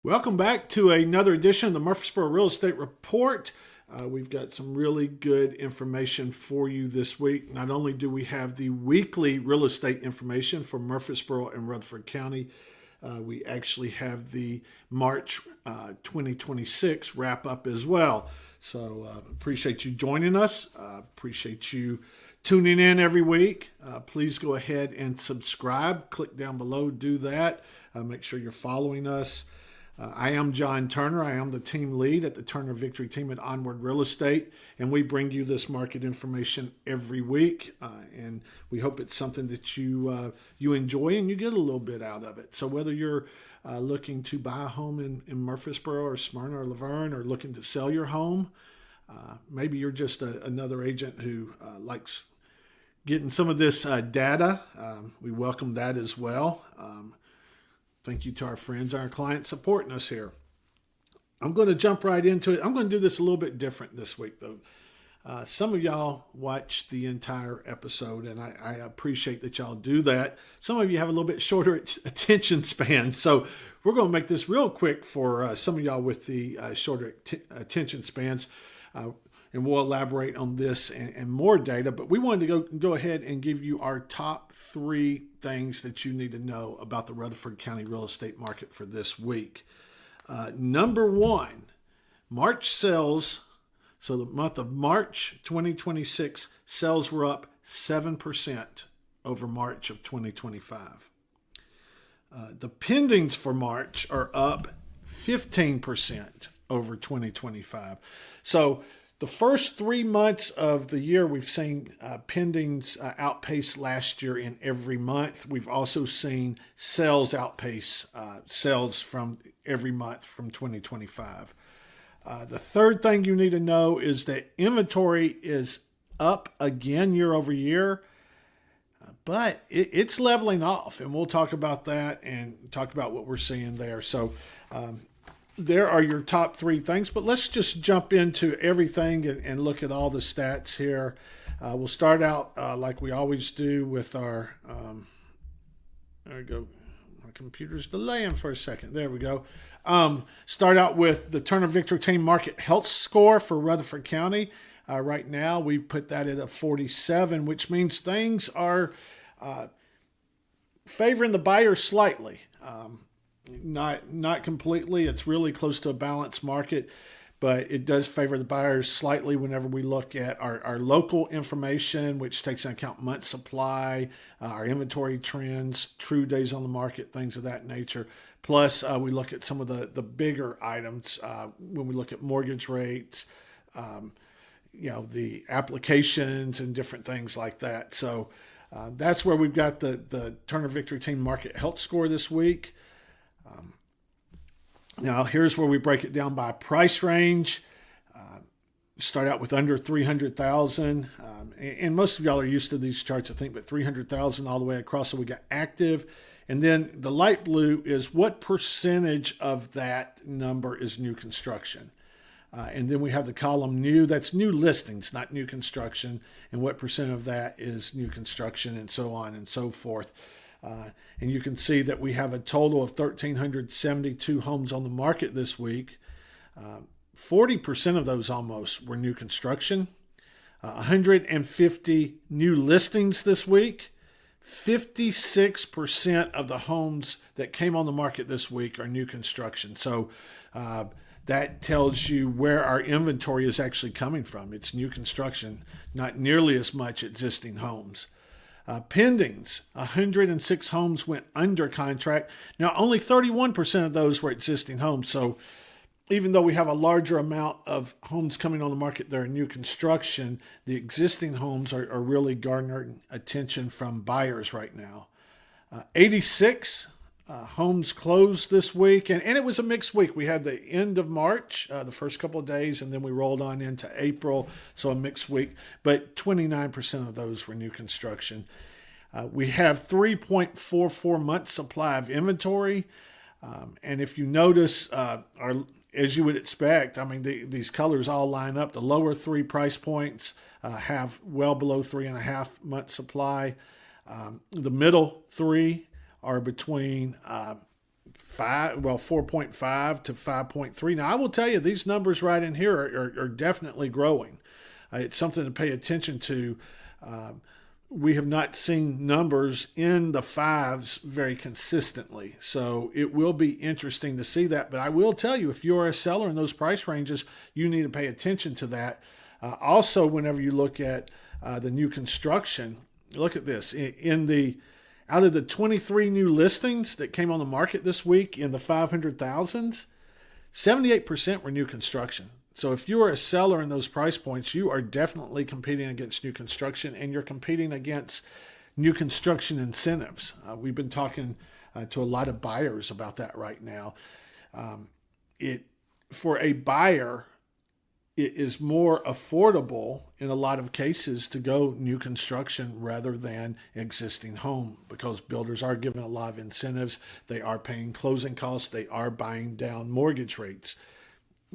Welcome back to another edition of the Murfreesboro Real Estate Report. We've got some really good information for you this week. Not only do we have the weekly real estate information for Murfreesboro and Rutherford County, we actually have the March 2026 wrap up as well. So appreciate you joining us. Appreciate you tuning in every week. Please go ahead and subscribe. Click down below, do that. Make sure you're following us. I am John Turner. I am the team lead at the Turner Victory team at Onward Real Estate, and we bring you this market information every week. And we hope it's something that you enjoy and you get a little bit out of it. So whether you're looking to buy a home in Murfreesboro or Smyrna or Laverne, or looking to sell your home, maybe you're just another agent who likes getting some of this data. We welcome that as well. Thank you to our friends and our clients supporting us here. I'm going to jump right into it. I'm going to do this a little bit different this week, though. Some of y'all watch the entire episode, and I appreciate that y'all do that. Some of you have a little bit shorter attention span, so we're going to make this real quick for some of y'all with the shorter attention spans. And we'll elaborate on this and more data, but we wanted to go ahead and give you our top 3 things that you need to know about the Rutherford County real estate market for this week. Number 1, March sales. So the month of March 2026, sales were up 7% over March of 2025. The pendings for March are up 15% over 2025. So the first 3 months of the year, we've seen pendings outpace last year in every month. We've also seen sales outpace sales from every month from 2025. The third thing you need to know is that inventory is up again year over year, but it's leveling off, and we'll talk about that and talk about what we're seeing there. So there are your top 3 things, but let's just jump into everything and look at all the stats here. We'll start out like we always do with our, there we go. My computer's delaying for a second. There we go. Start out with the Turner Victory Team Market Health Score for Rutherford County. Right now, we put that at a 47, which means things are favoring the buyer slightly. Not completely. It's really close to a balanced market, but it does favor the buyers slightly whenever we look at our local information, which takes into account month supply, our inventory trends, true days on the market, things of that nature. Plus, we look at some of the bigger items when we look at mortgage rates, the applications and different things like that. So that's where we've got the Turner Victory Team Market Health Score this week. Now, here's where we break it down by price range. Start out with under 300,000. And most of y'all are used to these charts, I think, but 300,000 all the way across. So we got active. And then the light blue is what percentage of that number is new construction. And then we have the column new. That's new listings, not new construction. And what percent of that is new construction, and so on and so forth. And you can see that we have a total of 1,372 homes on the market this week. 40% of those almost were new construction. 150 new listings this week. 56% of the homes that came on the market this week are new construction. So that tells you where our inventory is actually coming from. It's new construction, not nearly as much existing homes. Pendings, 106 homes went under contract. Now, only 31% of those were existing homes. So even though we have a larger amount of homes coming on the market that are new construction, the existing homes are really garnering attention from buyers right now. 86 homes closed this week, and it was a mixed week. We had the end of March, the first couple of days, and then we rolled on into April, so a mixed week. But 29% of those were new construction. We have 3.44 months supply of inventory, and if you notice, as you would expect, I mean, these colors all line up. The lower 3 price points have well below 3.5 months supply. The middle 3 are between 4.5 to 5.3. Now, I will tell you, these numbers right in here are definitely growing. It's something to pay attention to. We have not seen numbers in the fives very consistently. So it will be interesting to see that. But I will tell you, if you're a seller in those price ranges, you need to pay attention to that. Also, whenever you look at the new construction, look at this. Out of the 23 new listings that came on the market this week in the 500,000s, 78% were new construction. So if you are a seller in those price points, you are definitely competing against new construction, and you're competing against new construction incentives. We've been talking to a lot of buyers about that right now. For a buyer, it is more affordable in a lot of cases to go new construction rather than existing home, because builders are giving a lot of incentives. They are paying closing costs. They are buying down mortgage rates,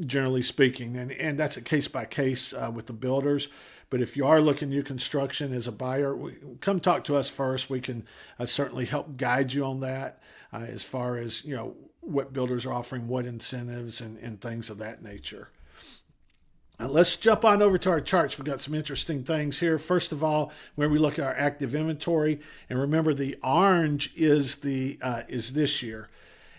generally speaking. And that's a case by case with the builders. But if you are looking new construction as a buyer, come talk to us first. We can certainly help guide you on that as far as, what builders are offering, what incentives and things of that nature. Now let's jump on over to our charts. We've got some interesting things here. First of all, when we look at our active inventory, and remember the orange is this year.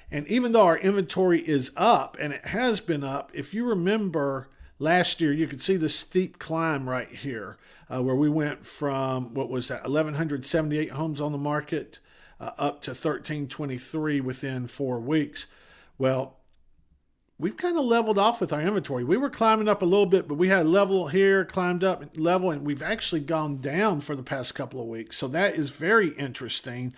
And even though our inventory is up, and it has been up, if you remember last year, you could see the steep climb right here, where we went from, 1,178 homes on the market up to 1,323 within 4 weeks. Well, we've kind of leveled off with our inventory. We were climbing up a little bit, but we had level here, climbed up level, and we've actually gone down for the past couple of weeks. So that is very interesting.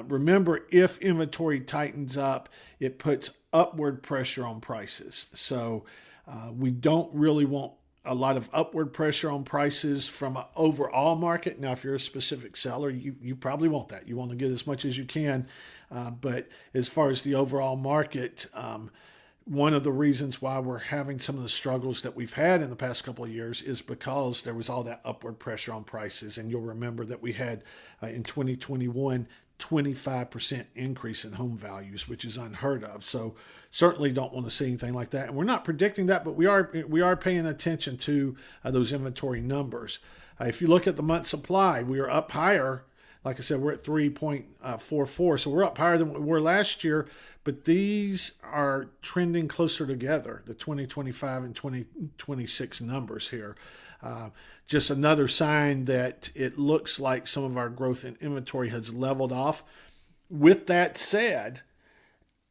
Remember, if inventory tightens up, it puts upward pressure on prices. So we don't really want a lot of upward pressure on prices from an overall market. Now, if you're a specific seller, you probably want that. You want to get as much as you can. But as far as the overall market, one of the reasons why we're having some of the struggles that we've had in the past couple of years is because there was all that upward pressure on prices. And you'll remember that we had in 2021, 25% increase in home values, which is unheard of. So certainly don't want to see anything like that. And we're not predicting that, but we are paying attention to those inventory numbers. If you look at the month supply, we are up higher. Like I said, we're at 3.44. So we're up higher than we were last year, but these are trending closer together, the 2025 and 2026 numbers here. Just another sign that it looks like some of our growth in inventory has leveled off. With that said,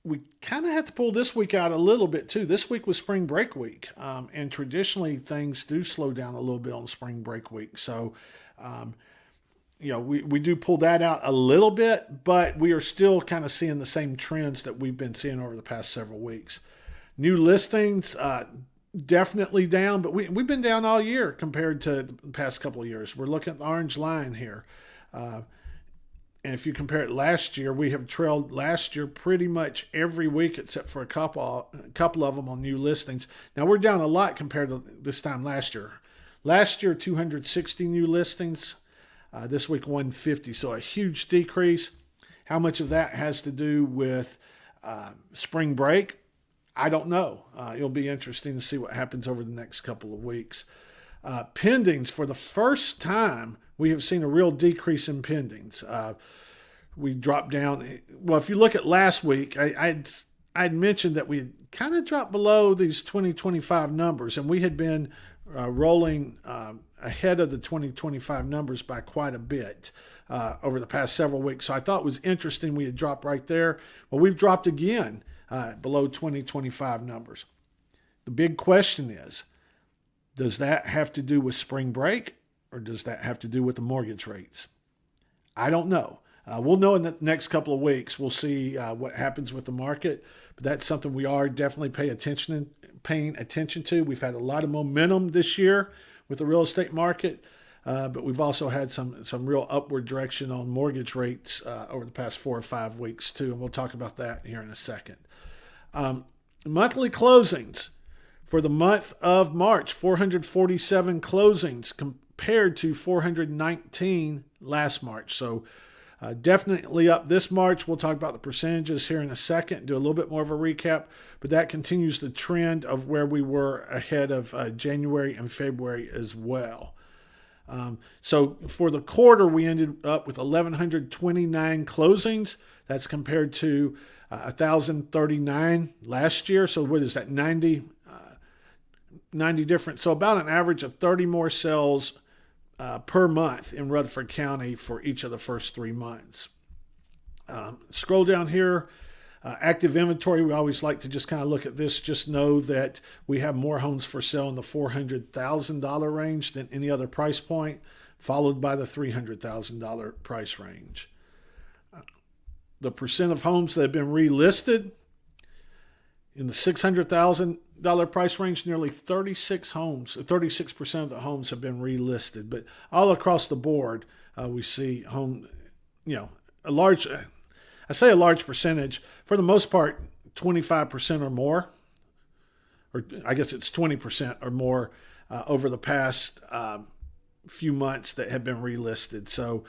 we kind of have to pull this week out a little bit too. This week was spring break week, and traditionally things do slow down a little bit on spring break week. So, we do pull that out a little bit, but we are still kind of seeing the same trends that we've been seeing over the past several weeks. New listings, definitely down, but we've been down all year compared to the past couple of years. We're looking at the orange line here. And if you compare it last year, we have trailed last year pretty much every week except for a couple of them on new listings. Now we're down a lot compared to this time last year. Last year, 260 new listings. This week, 150. So a huge decrease. How much of that has to do with spring break? I don't know. It'll be interesting to see what happens over the next couple of weeks. Pendings, for the first time, we have seen a real decrease in pendings. We dropped down. Well, if you look at last week, I'd mentioned that we had kind of dropped below these 2025 numbers, and we had been rolling ahead of the 2025 numbers by quite a bit over the past several weeks. So I thought it was interesting we had dropped right there. Well, we've dropped again below 2025 numbers. The big question is, does that have to do with spring break, or does that have to do with the mortgage rates? I don't know. We'll know in the next couple of weeks. We'll see what happens with the market, but that's something we are definitely paying attention to. We've had a lot of momentum this year with the real estate market, but we've also had some real upward direction on mortgage rates over the past 4 or 5 weeks too, and we'll talk about that here in a second. Monthly closings for the month of March, 447 closings compared to 419 last March. So Definitely up this March. We'll talk about the percentages here in a second, do a little bit more of a recap, but that continues the trend of where we were ahead of January and February as well. So for the quarter, we ended up with 1,129 closings. That's compared to 1,039 last year. So what is that, 90 different? So about an average of 30 more sales per month in Rutherford County for each of the first 3 months. Scroll down here, active inventory. We always like to just kind of look at this. Just know that we have more homes for sale in the $400,000 range than any other price point, followed by the $300,000 price range. The percent of homes that have been relisted in the $600,000 price range, nearly 36% of the homes have been relisted. But all across the board, we see a large percentage, for the most part, 25% or more, or I guess it's 20% or more over the past few months that have been relisted. So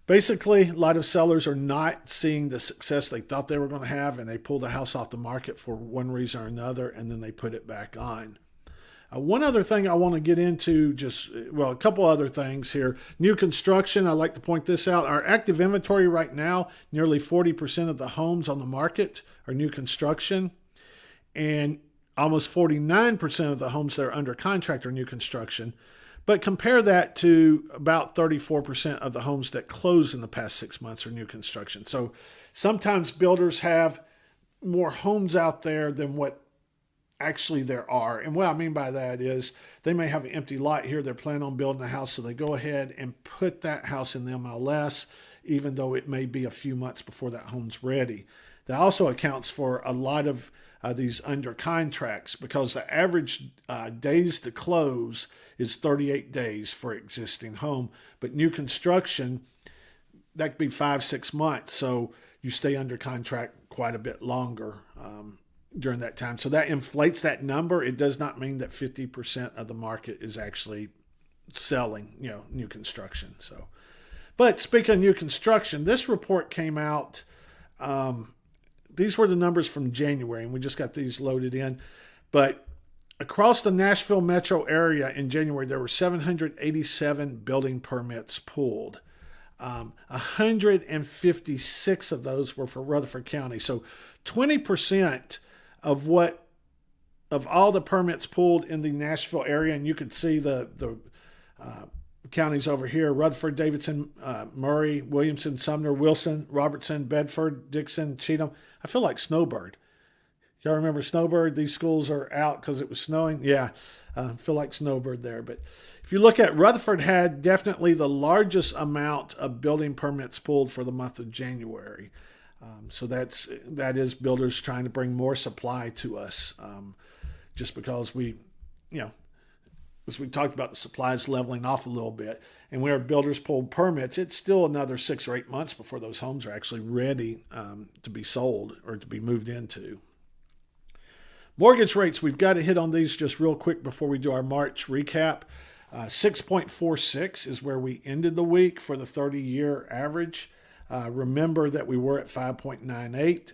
basically, a lot of sellers are not seeing the success they thought they were going to have, and they pull the house off the market for one reason or another, and then they put it back on. One other thing I want to get into, a couple other things here. New construction, I like to point this out. Our active inventory right now, nearly 40% of the homes on the market are new construction, and almost 49% of the homes that are under contract are new construction. But compare that to about 34% of the homes that closed in the past 6 months are new construction. So sometimes builders have more homes out there than what actually there are. And what I mean by that is they may have an empty lot here. They're planning on building a house, so they go ahead and put that house in the MLS, even though it may be a few months before that home's ready. That also accounts for a lot of these under contracts, because the average days to close is 38 days for existing home. But new construction, that could be 5-6 months. So you stay under contract quite a bit longer during that time. So that inflates that number. It does not mean that 50% of the market is actually selling, new construction. So, but speaking of new construction, this report came out. These were the numbers from January, and we just got these loaded in. But across the Nashville metro area in January, there were 787 building permits pulled. 156 of those were for Rutherford County. So 20% of all the permits pulled in the Nashville area, and you could see the counties over here: Rutherford, Davidson, Murray, Williamson, Sumner, Wilson, Robertson, Bedford, Dixon, Cheatham. I feel like Snowbird. Y'all remember Snowbird? These schools are out because it was snowing. Yeah, I feel like Snowbird there. But if you look at Rutherford, had definitely the largest amount of building permits pulled for the month of January. So that is builders trying to bring more supply to us, just because as we talked about, the supply is leveling off a little bit. And where builders pulled permits, it's still another 6 or 8 months before those homes are actually ready to be sold or to be moved into. Mortgage rates, we've got to hit on these just real quick before we do our March recap. 6.46 is where we ended the week for the 30-year average. Remember that we were at 5.98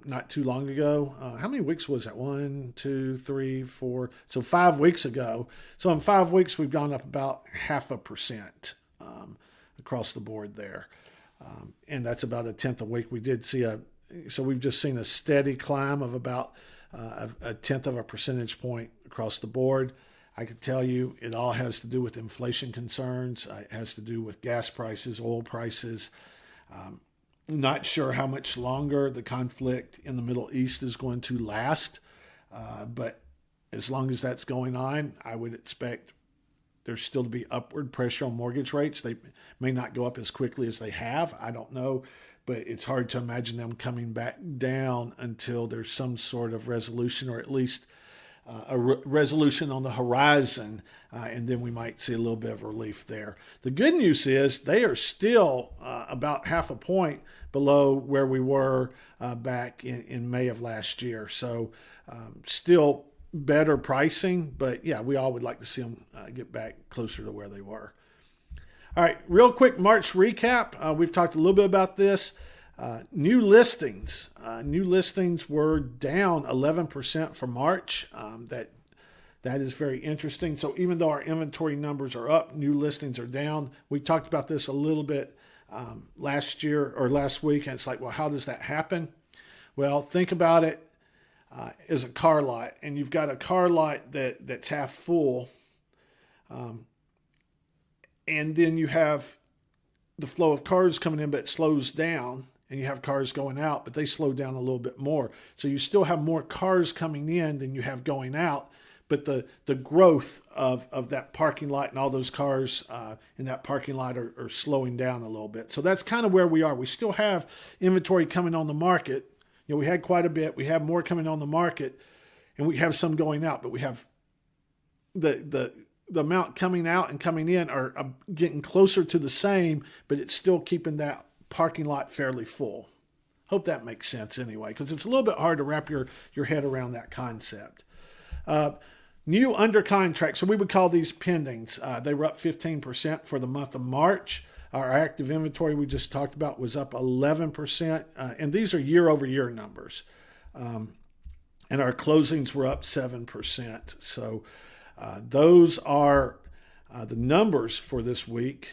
not too long ago. How many weeks was that? 1, 2, 3, 4. So 5 weeks ago. So in 5 weeks, we've gone up about 0.5% across the board there. And that's about 1/10 a week. We did see so we've just seen a steady climb of about 1/10 of a percentage point across the board. I could tell you it all has to do with inflation concerns. It has to do with gas prices, oil prices. Not sure how much longer the conflict in the Middle East is going to last, but as long as that's going on, I would expect there's still to be upward pressure on mortgage rates. They may not go up as quickly as they have. I don't know, but it's hard to imagine them coming back down until there's some sort of resolution, or at least a resolution on the horizon, and then we might see a little bit of relief there. The good news is they are still about 0.5 point below where we were back in May of last year. So still better pricing, but yeah, we all would like to see them get back closer to where they were. All right, real quick March recap. We've talked a little bit about this. New listings. New listings were down 11% for March. That is very interesting. So even though our inventory numbers are up, new listings are down. We talked about this a little bit last year or last week, and it's like, well, how does that happen? Well, think about it as a car lot, and you've got a car lot that's half full, and then you have the flow of cars coming in, but it slows down, and you have cars going out, but they slow down a little bit more. So you still have more cars coming in than you have going out, but the growth of that parking lot and all those cars in that parking lot are slowing down a little bit. So that's kind of where we are. We still have inventory coming on the market. You know, we had quite a bit. We have more coming on the market, and we have some going out, but we have the amount coming out and coming in are getting closer to the same, but it's still keeping that parking lot fairly full. Hope that makes sense anyway, because it's a little bit hard to wrap your head around that concept. New under contract, so we would call these pendings. They were up 15% for the month of March. Our active inventory we just talked about was up 11%, and these are year-over-year numbers. And our closings were up 7%. So those are the numbers for this week.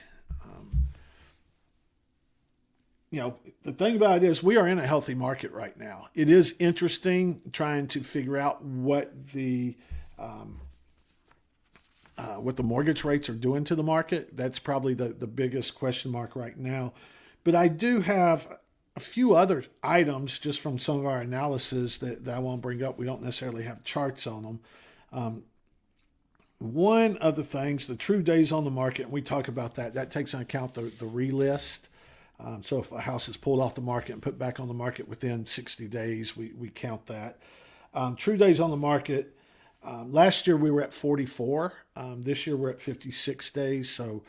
You know, the thing about it is we are in a healthy market right now. It is interesting trying to figure out what the mortgage rates are doing to the market. That's probably the biggest question mark right now. But I do have a few other items just from some of our analysis that I want to bring up. We don't necessarily have charts on them. One of the things, the true days on the market, and we talk about that takes into account the relist. So if a house is pulled off the market and put back on the market within 60 days, we count that. True days on the market, last year we were at 44. This year we're at 56 days, so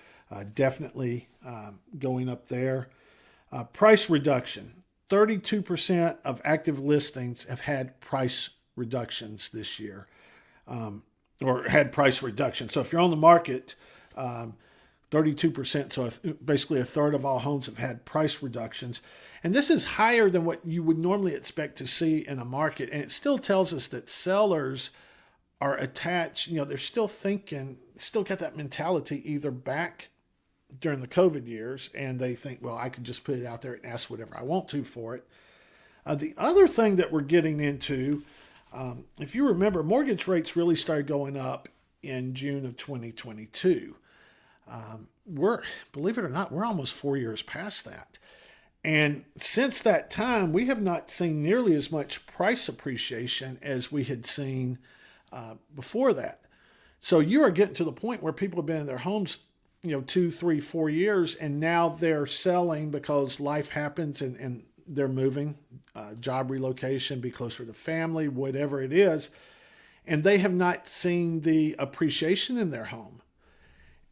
definitely going up there. Price reduction, 32% of active listings have had price reductions this year, or had price reduction. So if you're on the market, 32%, so basically a third of all homes have had price reductions. And this is higher than what you would normally expect to see in a market. And it still tells us that sellers are attached, you know, they're still thinking, still got that mentality either back during the COVID years, and they think, well, I can just put it out there and ask whatever I want to for it. The other thing that we're getting into, if you remember, mortgage rates really started going up in June of 2022. Believe it or not, we're almost 4 years past that. And since that time, we have not seen nearly as much price appreciation as we had seen before that. So you are getting to the point where people have been in their homes, 2, 3, 4 years, and now they're selling because life happens and they're moving, job relocation, be closer to family, whatever it is. And they have not seen the appreciation in their home.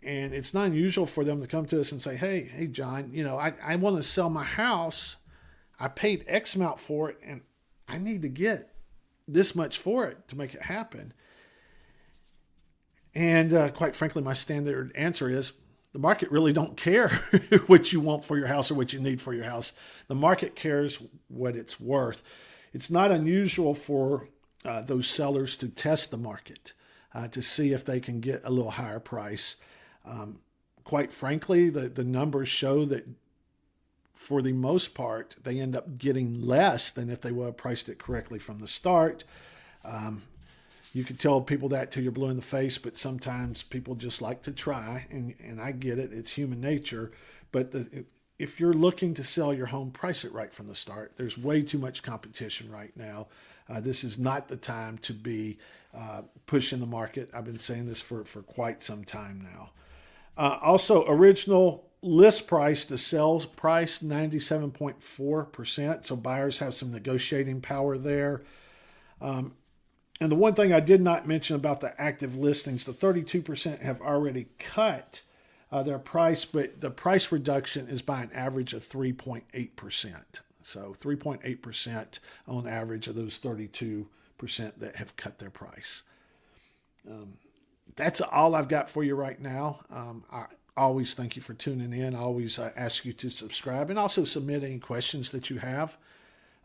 And it's not unusual for them to come to us and say, hey, John, I want to sell my house. I paid X amount for it, and I need to get this much for it to make it happen. And quite frankly, my standard answer is the market really don't care what you want for your house or what you need for your house. The market cares what it's worth. It's not unusual for those sellers to test the market to see if they can get a little higher price. Quite frankly, the numbers show that for the most part, they end up getting less than if they would have priced it correctly from the start. You can tell people that till you're blue in the face, but sometimes people just like to try, and I get it. It's human nature. But if you're looking to sell your home, price it right from the start. There's way too much competition right now. This is not the time to be pushing the market. I've been saying this for quite some time now. Also, original list price to sell price, 97.4%. So buyers have some negotiating power there. And the one thing I did not mention about the active listings, the 32% have already cut their price, but the price reduction is by an average of 3.8%. So 3.8% on average of those 32% that have cut their price. That's all I've got for you right now. always thank you for tuning in. I always ask you to subscribe and also submit any questions that you have.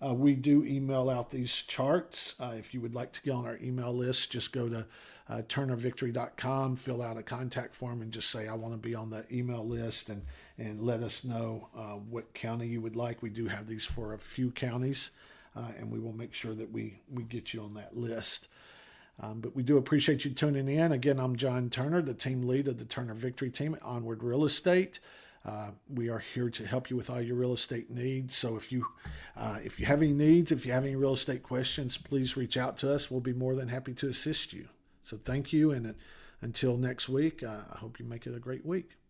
We do email out these charts. If you would like to get on our email list, just go to turnervictory.com, fill out a contact form, and just say, I want to be on the email list, and let us know what county you would like. We do have these for a few counties, and we will make sure that we get you on that list. But we do appreciate you tuning in. Again, I'm John Turner, the team lead of the Turner Victory team at Onward Real Estate. We are here to help you with all your real estate needs. So if you have any needs, if you have any real estate questions, please reach out to us. We'll be more than happy to assist you. So thank you, and until next week, I hope you make it a great week.